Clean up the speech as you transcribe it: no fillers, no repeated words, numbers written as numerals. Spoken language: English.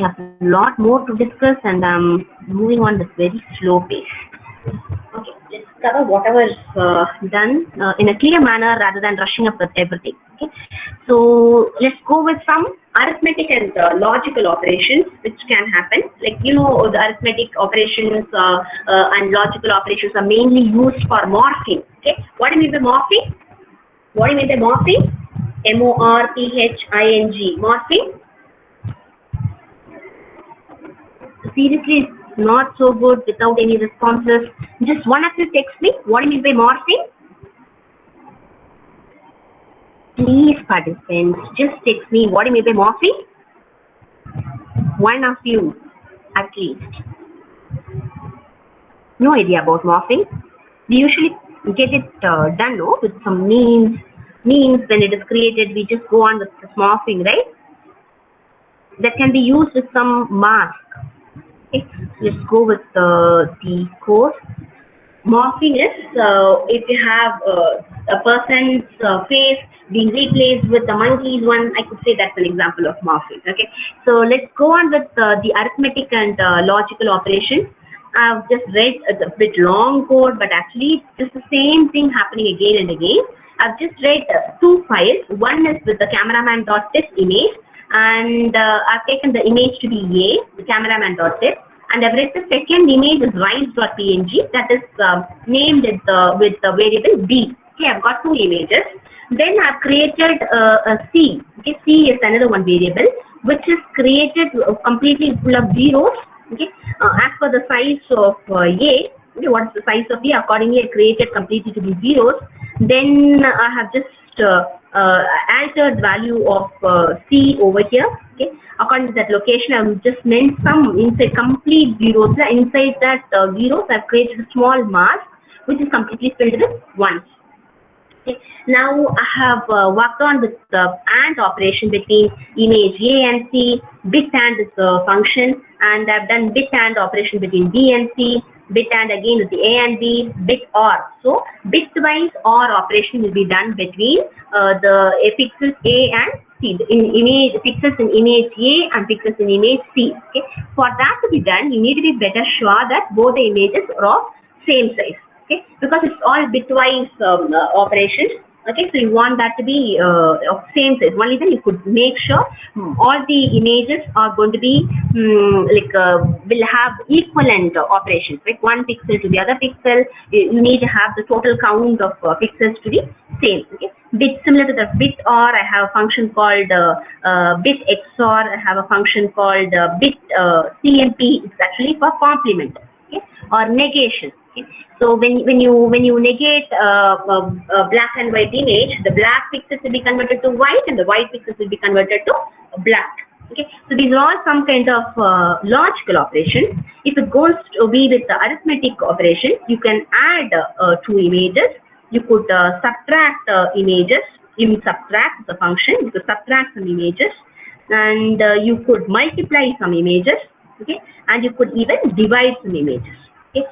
have a lot more to discuss, and I'm moving on with very slow pace. Okay, let's cover whatever is done in a clear manner rather than rushing up with everything. Okay, so let's go with some arithmetic and logical operations which can happen. Like, you know, the arithmetic operations and logical operations are mainly used for morphing. Okay, what do you mean by morphing? What do you mean by morphing? M-O-R-P-H-I-N-G. Morphing. Seriously, it's not so good without any responses. Just one of you text me. What do you mean by morphing? Please, participants, just text me. What do you mean by morphing? One of you, at least. No idea about morphing. We usually get it done, no, with some means. Means when it is created, we just go on with this morphing, right? That can be used with some mask. Okay, let's go with the course. Morphing is if you have a person's face being replaced with the monkey's one. I could say that's an example of morphing. Okay, so let's go on with the arithmetic and logical operation. I've just read a bit long code, but actually it's the same thing happening again and again. I've just read two files. One is with the cameraman.tip image, and I've taken the image to be A, the cameraman.tip, and I've read the second image is rise.png that is named with the variable B. Okay, I've got two images. Then I've created a C. Okay, C is another one variable which is created completely full of zeros. Okay, as per the size of A, okay, what is the size of A? Accordingly, I created completely to be zeros. Then I have just altered value of C over here. Okay, according to that location, I've just meant some inside complete zeros. Inside that zeros, I've created a small mask which is completely filled with ones. Okay. Now I have worked on with the AND operation between image A and C. Bit AND is a function, and I've done bit AND operation between B and C. Bit AND again with the A and B. Bit OR. So bitwise OR operation will be done between the pixels A and C. In image pixels in image A and pixels in image C. Okay. For that to be done, you need to be better sure that both the images are of same size. Okay, because it's all bitwise operations. Okay, so you want that to be of same size. Only then you could make sure all the images are going to be will have equivalent operations. Like one pixel to the other pixel, you need to have the total count of pixels to be same. Okay, bit similar to the bit OR, I have a function called bit XOR. I have a function called bit CMP. It's actually for complement. Okay, or negation. Okay. So when you negate a black and white image, the black pixels will be converted to white and the white pixels will be converted to black. Okay, so these are all some kind of logical operations. If it goes to be with the arithmetic operation, you can add two images. You could subtract images. In subtract the function, you could subtract some images, and you could multiply some images. Okay, and you could even divide some images. Okay.